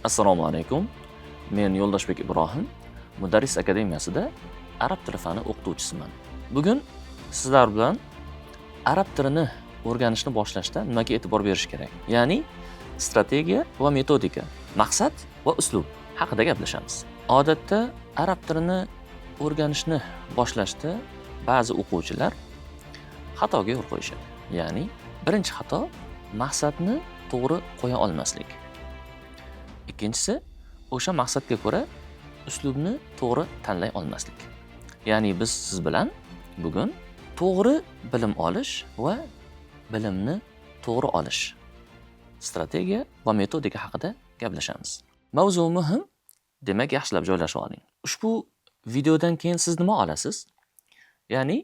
Assalomu alaykum. Men Yo'ldoshbek Ibrohim, Mudarris akademiyasida arab tili fani o'qituvchisiman. Bugun sizlar bilan arab tilini o'rganishni boshlashda nimaga e'tibor berish kerak? Ya'ni strategiya va metodika, maqsad va uslub haqida gaplashamiz. Odatda arab tilini o'rganishni boshlashda ba'zi o'quvchilar xatoga yo'l qo'yishadi. Ya'ni birinchi xato maqsadni to'g'ri qo'ya olmaslik. Ikkinchisi, o'sha maqsadga ko'ra uslubni to'g'ri tanlay olmaslik. Ya'ni biz siz bilan bugun to'g'ri bilim olish va bilimni to'g'ri olish, strategiya va metodika haqida gaplashamiz. Mavzu muhim, demak yaxshilab joylashib oling. Ushbu videodan keyin siz nima olasiz? Ya'ni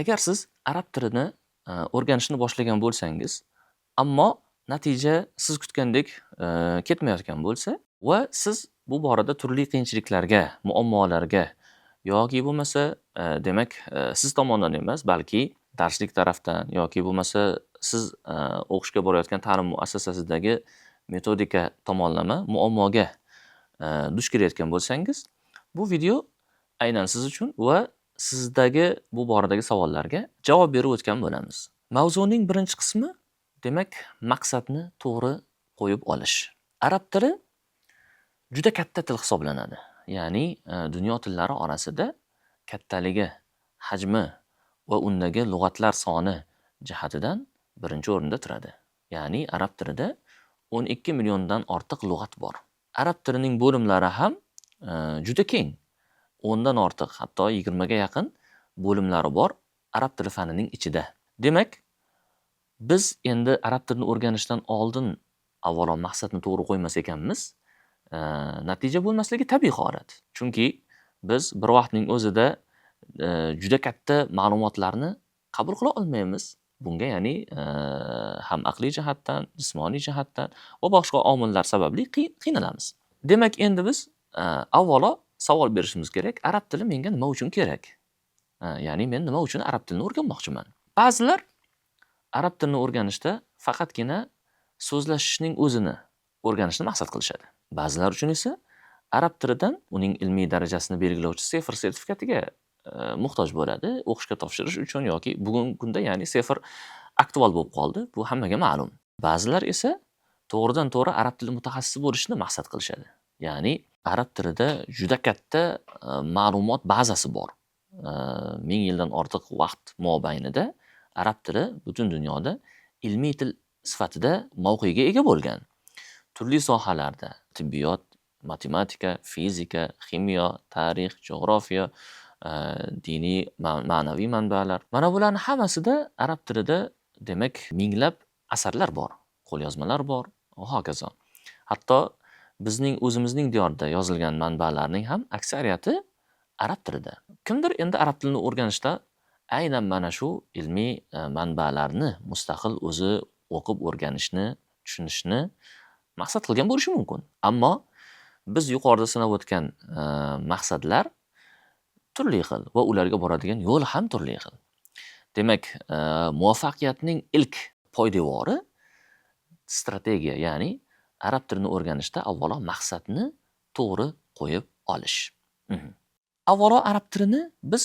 agar siz arab tilini o'rganishni boshlagan bo'lsangiz, ammo natija siz kutgandek ketmayotgan bo'lsa va siz bu borada turli qiyinchiliklarga, muammolarga yoki bo'lmasa demak siz tomonidan emas, balki darslik tarafdan yoki bo'lmasa siz o'qishga borayotgan ta'lim muassasasidagi metodika tomonlama muammoga duch kelayotgan bo'lsangiz, bu video aynan siz uchun va sizdagi bu boradagi savollarga javob berib o'tgan bo'lamiz. Mavzuning birinchi qismi, demak, maqsadni to'g'ri qo'yib olish. Arab tili juda katta til hisoblanadi. Ya'ni dunyo tillari orasida kattaligi, hajmi va undagi lug'atlar soni jihatidan birinchi o'rinda turadi. Ya'ni arab tilida 12 milliondan ortiq lug'at bor. Arab tilining bo'limlari ham juda keng. 10 dan ortiq, hatto 20 ga yaqin bo'limlari bor arab tili fanining ichida. Demak, biz endi arab tilini o'rganishdan oldin avvalo maqsadni to'g'ri qo'ymas ekanmiz, natija bo'lmasligi tabiiy holat. Chunki biz bir vaqtning o'zida juda katta ma'lumotlarni qabul qila olmaymiz. Bunga ya'ni ham aqliy jihatdan, jismoniy jihatdan va boshqa omillar sababli qiynalamiz. Demak, endi biz avvalo savol berishimiz kerak, arab tili menga nima uchun kerak? Ya'ni men nima uchun arab tilini o'rganmoqchiman? Ba'zilar arab tilini o'rganishda faqatgina so'zlashishning o'zini o'rganishni maqsad qilishadi. Ba'zilar uchun esa arab tilidan uning ilmiy darajasini belgilovchi sefr sertifikatiga muhtoj bo'ladi o'qishga topshirish uchun yoki bugungi kunda ya'ni sefr aktual bo'lib qoldi. Bu hammaga ma'lum. Ba'zilar esa to'g'ridan to'g'ri arab tili mutaxassisi bo'lishni maqsad qilishadi. Ya'ni arab tilida juda katta ma'lumot bazasi bor. 1000 yildan ortiq vaqt mobaynida arab tili butun dunyoda ilmiy til sifatida mavqega ega bo'lgan. Turli sohalarda tibbiyot, matematika, fizika, ximiya, tarix, jo'g'rofiya, diniy, ma'naviy manbalar. Mana bularning hammasida arab tilida demak minglab asarlar bor, qo'lyozmalar bor va hokazo. Hatto bizning o'zimizning diyorda yozilgan manbalarning ham aksariyati arab tilida. Kimdir endi arab tilini o'rganishda aynan mana shu ilmiy manbalarni mustaqil o'zi o'qib o'rganishni, tushunishni maqsad qilgan bo'lishi mumkin. Ammo biz yuqorida sanab o'tgan maqsadlar turli xil va ularga boradigan yo'l ham turli xil. Demak, muvaffaqiyatning ilk poydevori strategiya, ya'ni arab tilini o'rganishda avvalo maqsadni to'g'ri qo'yib olish. Avvalo arab tilini biz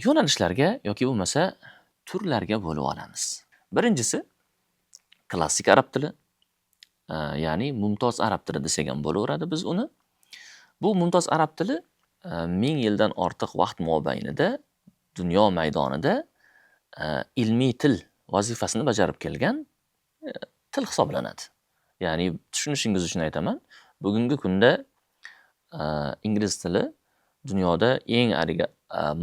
yo'nalishlarga yoki bo'lmasa turlarga bo'lib olamiz. Birinchisi klassik arab tili, ya'ni mumtoz arab tili desak ham bo'laveradi biz uni. Bu mumtoz arab tili 1000 yildan ortiq vaqt mobaynida dunyo maydonida ilmiy til vazifasini bajarib kelgan til hisoblanadi. Ya'ni tushunishingiz uchun aytaman, bugungi kunda ingliz tili dunyoda eng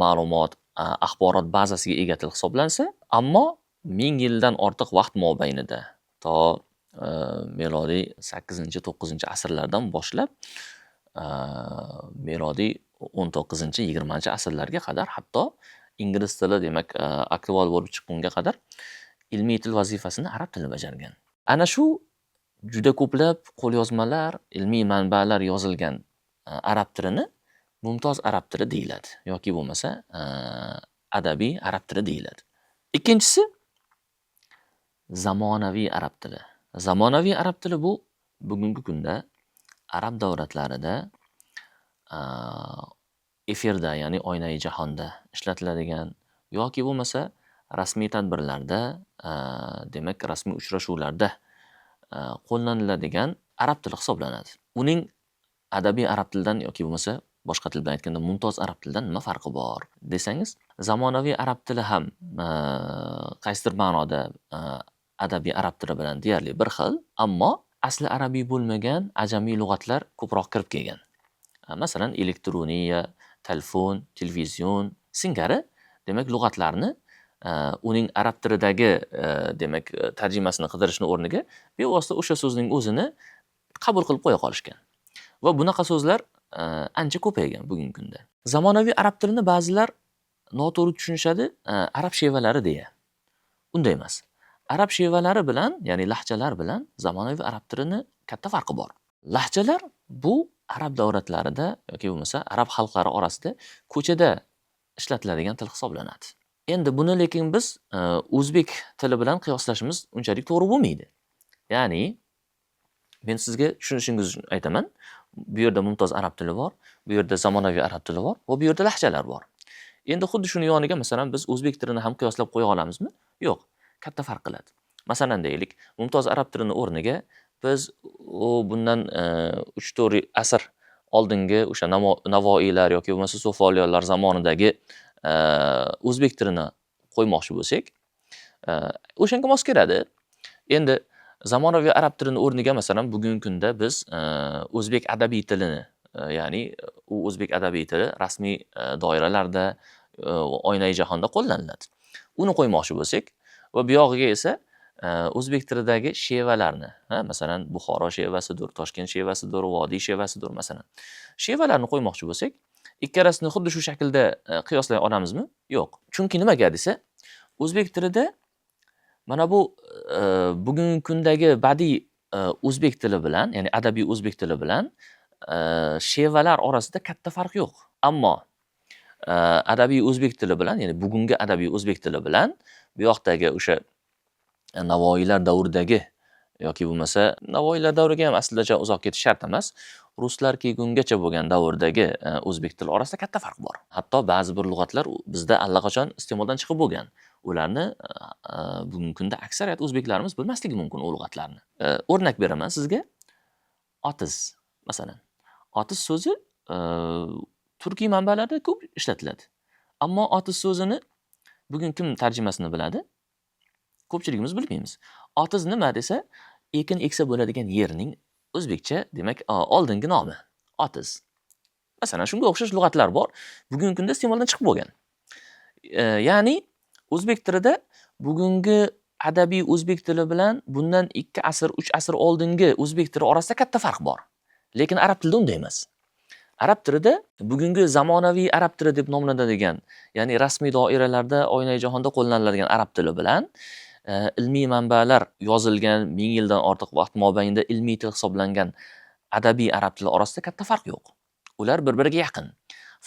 ma'lumot, axborot bazasiga ega til hisoblansa, ammo 1000 yildan ortiq vaqt mobaynida to melodiy 8-9 asrlardan boshlab melodiy 19-20 asrlarga qadar, hatto ingliz tili demak aktual bo'lib chiqqunga qadar ilmiy til vazifasini arab tili bajargan. Ana shu juda ko'plab qo'lyozmalar, ilmiy manbalar yozilgan arab tilini mumtoz arab tili deyiladi yoki bo'lmasa adabiy arab tili deyiladi. Ikkinchisi zamonaviy arab tili. Zamonaviy arab tili bu bugungi kunda arab davlatlarida efirda, ya'ni oynai jahonda ishlatiladigan yoki bo'lmasa rasmiy tadbirlarda, demak rasmiy uchrashuvlarda qo'llaniladigan arab tili hisoblanadi. Uning adabiy arab tilidan yoki bo'lmasa boshqa til bilan aytganda mumtoz arab tilidan nima farqi bor desangiz, zamonaviy arab tili ham qaysidir ma'noda adabiy arab tili bilan deyarli bir xil, ammo asli arabiy bo'lmagan ajamiy lug'atlar ko'proq kirib kelgan. Masalan, elektroniya, telefon, televizion singari demak lug'atlarni uning arab tilidagi demak tarjimasini qidirishni o'rniga bevosita o'sha so'zning o'zini qabul qilib qo'ya qolishgan. Va bunaqa so'zlar ancha ko'paygan bugungi kunda. Zamonaviy arab tilini ba'zilar noto'g'ri tushunishadi, arab shevalari deya. Unday emas. Arab shevalari bilan, ya'ni lahjalar bilan zamonaviy arab tilini katta farqi bor. Lahjalar bu arab davlatlarida yoki bo'lmasa arab xalqlari orasida ko'chada ishlatiladigan til hisoblanadi. Endi buni lekin biz o'zbek tili bilan qiyoslashimiz unchalik to'g'ri bo'lmaydi. Ya'ni men sizga tushunishingiz uchun aytaman. Bu yerda mumtoz arab tili bor, bu yerda zamonaviy arab tili bor va bu yerda lahjalar bor. Endi xuddi shuni yoniga masalan biz o'zbek tilini ham qiyoslab qo'ya olamizmi? Yo'q, katta farq qiladi. Masalan deylik, mumtoz arab tilini o'rniga biz bundan 3-4 asr oldingi o'sha Navoiylar yoki bo'lmasa So'foliylar zamonidagi o'zbek tilini qo'ymoqchi bo'lsak, o'shanga mos keladi. Endi zamonaviy arab tilini o'rniga masalan bugungi kunda biz o'zbek adabiy tilini, ya'ni u o'zbek adabiy tili rasmiy doiralarda, oynai jahonda qo'llaniladi. Uni qo'ymoqchi bo'lsak va bu yog'iga esa o'zbek tilidagi shevalarni, masalan Buxoro shevasidir, Toshkent shevasidir, Vodiy shevasidir masalan. Shevalarni qo'ymoqchi bo'lsak, ikkalasini xuddi shu shaklda qiyoslay olamizmi? Yo'q. Chunki nimaga desa, o'zbek tilida mana bu bugungi kundagi badiiy o'zbek tili bilan, ya'ni adabiy o'zbek tili bilan shevalar orasida katta farq yo'q. Ammo adabiy o'zbek tili bilan, ya'ni bugungi adabiy o'zbek tili bilan bu yoqdagi o'sha Navoiylar davridagi yoki bo'lmasa Navoiylar davriga ham aslida uzoq ketish shart emas. Ruslar kelgungacha bo'lgan davrdagi o'zbek tili orasida katta farq bor. Hatto ba'zi bir lug'atlar bizda allaqachon iste'moldan chiqib bo'lgan. Ularni bugungi kunda aksariyat o'zbeklarimiz bilmasligi mumkin u lug'atlarni. O'rnak beraman sizga. Otiz, masalan. Otiz so'zi turkiy manbalarda ko'p ishlatiladi. Ammo otiz so'zini bugun kim tarjimasini biladi? Ko'pchiligimiz bilmaymiz. Otiz nima desa, ekin eksa bo'ladigan yerning o'zbekcha demak oldingi nomi. Otiz. Masalan, shunga o'xshash lug'atlar bor. Bugungi kunda iste'moldan chiqib bo'lgan. Ya'ni o'zbek tilida bugungi adabiy o'zbek tili bilan bundan 2 asr, 3 asr oldingi o'zbek tili orasida katta farq bor. Lekin arab tilida unday emas. Arab tilida bugungi zamonaviy arab tili deb nomlanadigan, ya'ni rasmiy doiralarda, oynai jahonda qo'llaniladigan arab tili bilan ilmiy manbalar yozilgan 1000 yildan ortiq vaqt mobaynida ilmiy til hisoblangan adabiy arab tili orasida katta farq yo'q. Ular bir-biriga yaqin.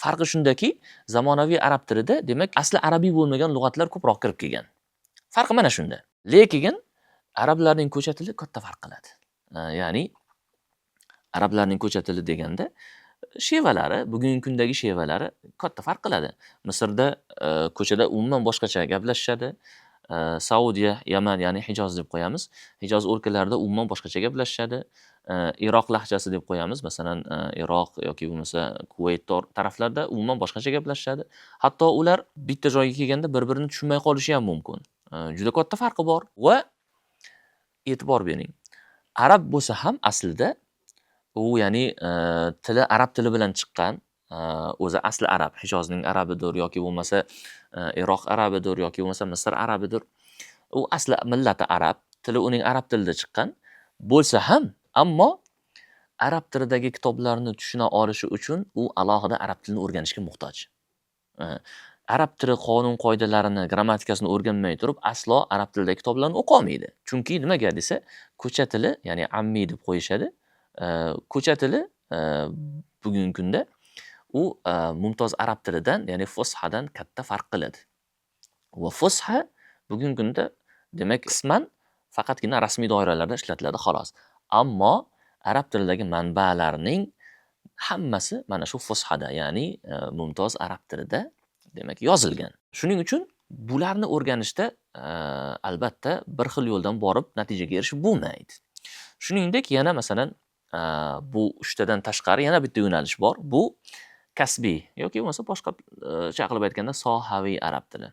Farqi shundaki, zamonaviy arab tilida demak asli arabiy bo'lmagan lug'atlar ko'proq kirib kelgan. Farqi mana shunda. Lekin arablarning ko'cha tili katta farq qiladi. Ya'ni arablarning ko'cha tili deganda shevalari, bugungi kundagi shevalari katta farq qiladi. Misrda ko'chada umuman boshqacha gaplashishadi. Saudiya, Yaman, ya'ni Hijoz deb qo'yamiz. Hijoz o'lkalarida umuman boshqacha gaplashishadi. Iroq lahjasi deb qo'yamiz. Masalan, Iroq yoki bo'lmasa Kuvayt taraflarda umuman boshqacha gaplashishadi. Hatto ular bitta joyga kelganda bir-birini tushunmay qolishi ham mumkin. Juda katta farqi bor va e'tibor bering. Arab bo'lsa ham aslida u ya'ni tili arab tili bilan chiqqan, o'zi asli arab, Hijozning arabidir yoki bo'lmasa Iroq arabidir yoki bo'lmasa Misr arabidir. U asli millati arab, tili uning arab tilida chiqqan bo'lsa ham, ammo arab tilidagi kitoblarni tushuna olishi uchun u alohida arab tilini o'rganishga muhtoj. Arab tili qonun qoidalarini, grammatikasini o'rganmay turib aslo arab tilidagi kitoblarni o'qiy olmaydi. Chunki nimaga desa, ko'cha tili, ya'ni ammiy deb qo'yishadi. Ko'cha tili bugungi kunda u mumtoz arab tilidan, ya'ni fushadan katta farq qiladi. Va fusha bugungi kunda demak qisman faqatgina rasmiy doiralarda ishlatiladi xolos. Ammo arab tilidagi manbalarning hammasi mana shu fushada, ya'ni mumtoz arab tilida demak yozilgan. Shuning uchun bularni o'rganishda albatta bir xil yo'ldan borib natijaga erishib bo'lmaydi. Shuningdek, yana masalan bu 3 tadan tashqari yana bitta yo'nalish bor. Bu kasbiy yoki bo'lmasa boshqacha qilib aytganda sohaviy arab tili.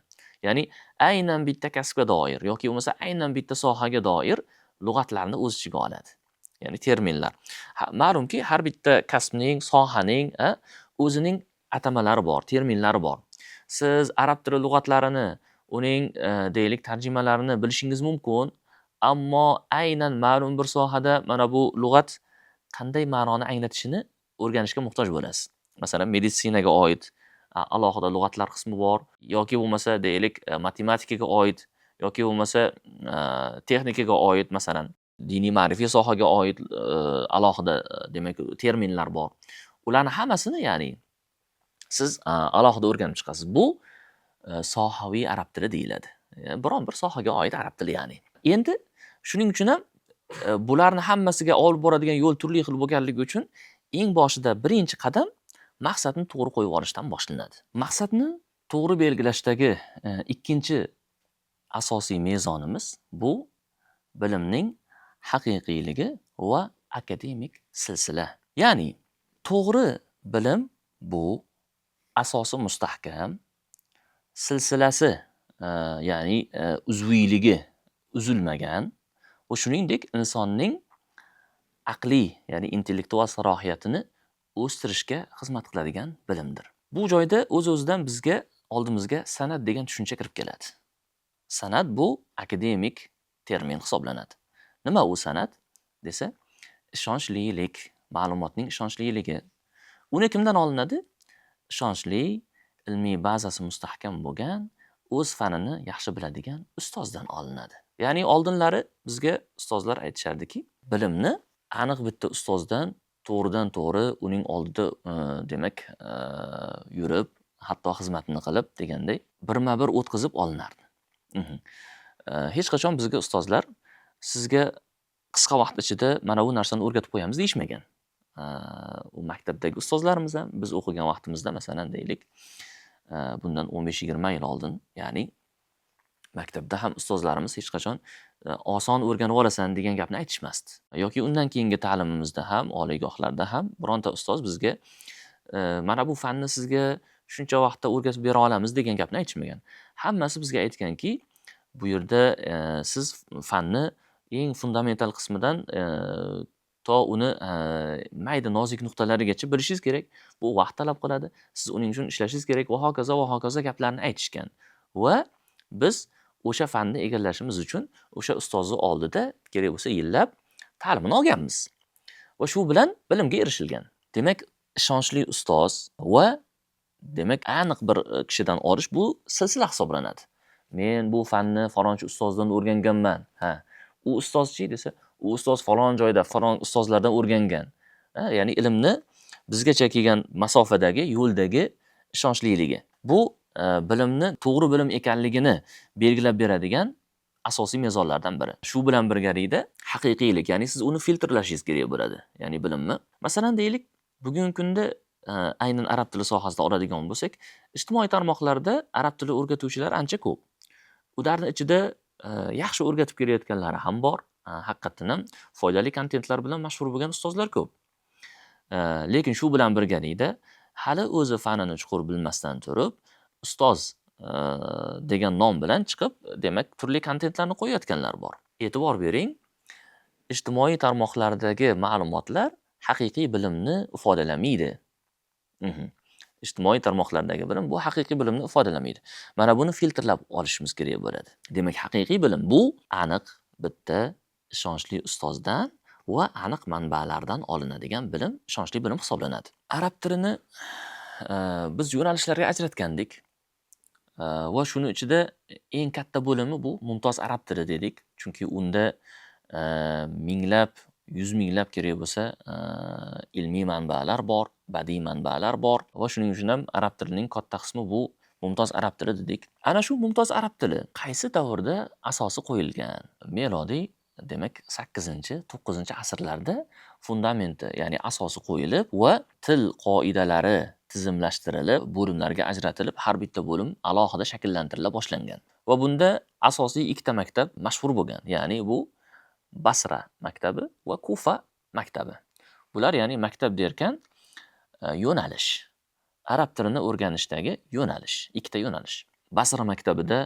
Ya'ni aynan bitta kasbga doir yoki bo'lmasa aynan bitta sohaga doir lug'atlarni o'z ichiga oladi. Ya'ni terminlar. Ma'lumki, har bitta kasbning, sohaning o'zining atamalari bor, terminlari bor. Siz arab tili lug'atlarini, uning deylik tarjimalarini bilishingiz mumkin, ammo aynan ma'lum bir sohada mana bu lug'at qanday ma'noni anglatishini o'rganishga muhtoj bo'lasiz. Masalan, meditsinaga oid alohida lug'atlar qismi bor, yoki bo'lmasa deylik matematikaga oid, yoki bo'lmasa texnikaga oid, masalan diniy ma'rifiy sohaga oid alohida demak terminlar bor. Ularni hammasini ya'ni siz alohida o'rganib chiqasiz. Bu sohaviy arab tili deyiladi. Biron bir sohaga oid arab tili ya'ni. Endi shuning uchun ham bularni hammasiga olib boradigan yo'l turli xil bo'lganligi uchun eng boshida birinchi qadam maqsadni to'g'ri qo'yib olishdan boshlanadi. Maqsadni to'g'ri belgilashdagi ikkinchi asosiy mezonimiz bu bilimning haqiqiyligi va akademik silsila. Ya'ni to'g'ri bilim bu asosi mustahkam, silsilasi ya'ni uzviyligi uzilmagan va shuningdek insonning aqliy ya'ni intellektual salohiyatini o'stirishga xizmat qiladigan bilimdir. Bu joyda o'z-o'zidan bizga oldimizga san'at degan tushuncha kirib keladi. San'at bu akademik termin hisoblanadi. Nima u san'at desa, ishonchlilik, ma'lumotning ishonchliligi. Uni kimdan olinadi? Ishonchli, ilmiy bazasi mustahkam bo'lgan, o'z fanini yaxshi biladigan ustozdan olinadi. Ya'ni oldinlari bizga ustozlar aytishardiki, bilimni aniq bitta ustozdan to'g'ridan to'g'ri uning oldida demak yurib, hatto xizmatini qilib deganday birma-bir o'tkazib olinardi. Hech qachon bizga ustozlar sizga qisqa vaqt ichida mana bu narsani o'rgatib qo'yamiz deyishmagan. U maktabdagi ustozlarimiz ham biz o'qigan vaqtimizda masalan deylik bundan 15-20 yil oldin, ya'ni maktabda ham ustozlarimiz hech qachon oson o'rganib olasan degan gapni aytishmasdi. Yoki undan keyingi ta'limimizda ham, oliygohlarda ham bironta ustoz bizga mana bu fanni sizga shuncha vaqtda o'rgatib bera olamiz degan gapni aytishmagan. Hammasi bizga aytganki, bu yerda siz fanni eng fundamental qismidan to uni mayda nozik nuqtalarigacha bilishingiz kerak. Bu vaqt talab qiladi. Siz uning uchun ishlashingiz kerak va hokazo gaplarni aytishgan. Va biz o'sha fanni egallashimiz uchun o'sha ustozni oldida kerak bo'lsa yillab ta'limini olganmiz. Va shu bilan bilimga erishilgan. Demak, ishonchli ustoz va demak aniq bir kishidan olish bu silsila hisoblanadi. Men bu fanni falonchi ustozdan o'rganganman. U ustozchi desa, u ustoz falon joyda falon ustozlardan o'rgangan. Ya'ni ilmni bizgacha kelgan masofadagi, yo'ldagi ishonchliligi. Bu bilimni to'g'ri bilim ekanligini belgilab beradigan asosiy mezonlardan biri. Shu bilan birgalikda haqiqiylik, ya'ni siz uni filtrlashingiz kerak bo'ladi. Ya'ni bilimni. Masalan deylik, bugungi kunda aynan arab tili sohasida oladigan bo'lsak, ijtimoiy tarmoqlarda arab tili o'rgatuvchilar ancha ko'p. Ularning ichida yaxshi o'rgatib kelayotganlari ham bor. Haqiqatan ham foydali kontentlar bilan mashhur bo'lgan ustozlar ko'p. Lekin shu bilan birgalikda hali o'zi fanini chuqur bilmasdan turib, ustoz degan nom bilan chiqib, demak, turli kontentlarni qo'yayotganlar bor. E'tibor bering, ijtimoiy tarmoqlardagi ma'lumotlar haqiqiy bilimni ifodalamaydi. Ijtimoiy tarmoqlardagi bilim bu haqiqiy bilimni ifodalamaydi. Mana buni filtrlab olishimiz kerak bo'ladi. Demak, haqiqiy bilim bu aniq bitta ishonchli ustozdan va aniq manbalardan olinadigan bilim, ishonchli bilim hisoblanadi. Arab tilini biz yo'nalishlarga ajratgandik. Va shuni ichida eng katta bo'limi bu mumtoz arab tili dedik. Chunki unda minglab, yuz minglab kerak bo'lsa ilmiy manbalar bor, badiiy manbalar bor va shuning uchun ham arab tilining katta qismi bu mumtoz arab tili dedik. Ana shu mumtoz arab tili qaysi davrda asosi qo'yilgan? Melodiy demak 8-9 asrlarda fundamenti, ya'ni asosi qo'yilib va til qoidalari tizimlashtirilib, bo'limlarga ajratilib, har bitta bo'lim alohida shakllantirila boshlangan. Va bunda asosiy ikkita maktab mashhur bo'lgan. Ya'ni bu Basra maktabi va Kufa maktabi. Bular ya'ni maktab derkan yo'nalish. Arab tilini o'rganishdagi yo'nalish, ikkita yo'nalish. Basra maktabida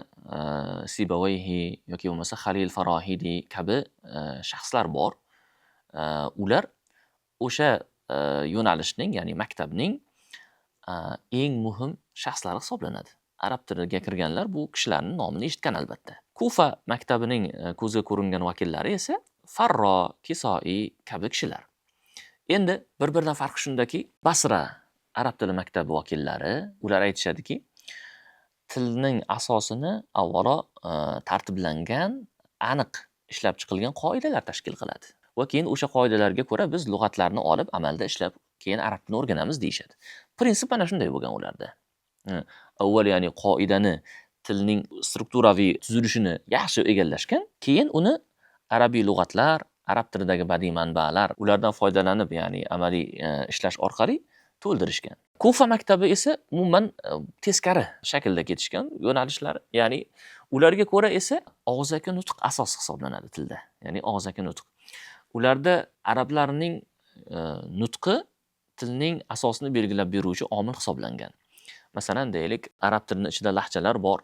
Sibawayhi yoki bo'lmasa Halil Farohidi kabi shaxslar bor. Ular o'sha yo'nalishning, ya'ni maktabning eng muhim shaxslari hisoblanadi. Arab tiliga kirganlar bu kishilarning nomini eshitgan albatta. Kufa maktabining ko'zga ko'ringan vakillari esa Farro, Kisoiy kabi kishilar. Endi bir-biridan farqi shundaki, Basra arab tili maktabi vakillari ular aytishadiki, tilning asosini avvalo tartiblangan, aniq ishlab chiqilgan qoidalar tashkil qiladi. Va keyin o'sha qoidalarga ko'ra biz lug'atlarni olib amalda ishlab, keyin arab tilini o'rganamiz deyishadi. Prinsip mana shunday bo'lgan ularda. Avval ya'ni qoidani, tilning strukturaviy tuzilishini yaxshi egallashgan, keyin uni arabiy lug'atlar, arab tilidagi badiiy manbalar, ulardan foydalanib, ya'ni amaliy ishlash orqali to'ldirishgan. Kufa maktabi esa umuman teskari shaklda ketishgan yo'nalishlari, ya'ni ularga ko'ra esa og'zaki nutq asos hisoblanadi tilda. Ya'ni og'zaki nutq. Ularda arablarning nutqi tilning asosini belgilab beruvchi omil hisoblangan. Masalan, deylik, arab tilining ichida lahjalar bor.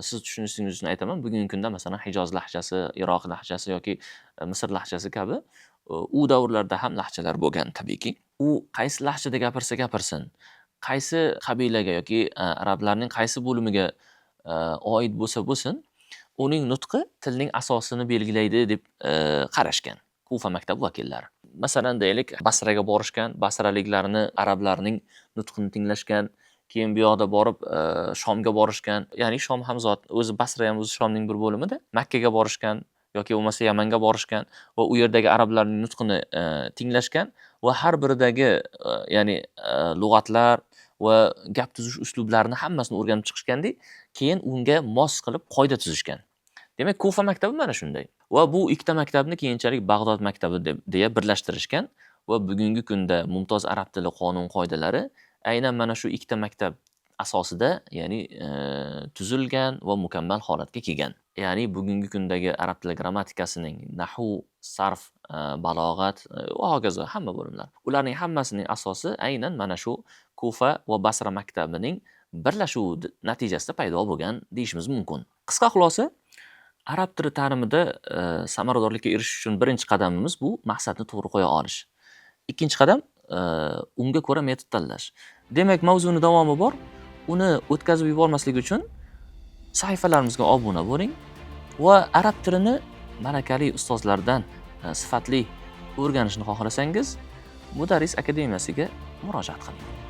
Siz tushunishingiz uchun aytaman, bugungi kunda masalan Hijoz lahjasi, Iroq lahjasi yoki Misr lahjasi kabi u davrlarda ham lahjalar bo'lgan tabiiyki. U qaysi lahjada gapirsin, qaysi qabilaga yoki arablarning qaysi bo'limiga oid bo'lsa bo'lsin, uning nutqi tilning asosini belgilaydi deb qarashgan Kufa maktabi vakillari. Masalan, deylik, Basraga borishgan, basraliklarni arablarning nutqini tinglashgan, keyin bu yoqda borib Shomga borishgan, ya'ni Shom ham zot o'zi Basra ham o'zi Shomning bir bo'limida, Makkaga borishgan yoki bo'lmasa Yamanga borishgan va u yerdagi arablarning nutqini tinglashgan va har biridagi ya'ni lug'atlar va gap tuzish uslublarini hammasini o'rganib chiqishgandek, keyin unga mos qilib qoida tuzishgan. Demak, Kufa maktabi mana shunday. Va bu ikkita maktabni keyinchalik Bag'dod maktabi deya birlashtirishgan va bugungi kunda mumtoz arab tili qonun qoidalari aynan mana shu ikkita maktab asosida, ya'ni tuzilgan va mukammal holatga kelgan. Ya'ni bugungi kundagi arab tili grammatikasining nahv, sarf, balog'at va hokazo hamma bo'limlar. Ularning hammasining asosi aynan mana shu Kufa va Basra maktabining birlashuvi natijasida paydo bo'lgan deyishimiz mumkin. Qisqa xulosa, arab tili ta'limida samaradorlikka erishish uchun birinchi qadamimiz bu maqsadni to'g'ri qo'ya olish. Ikkinchi qadam unga ko'ra metod tanlash. Demak, mavzuning davomi bor. Uni o'tkazib yubormaslik uchun sahifalarimizga obuna bo'ling va arab tilini malakali ustozlardan sifatli o'rganishni xohlasangiz, Mudarris akademiyasiga murojaat qiling.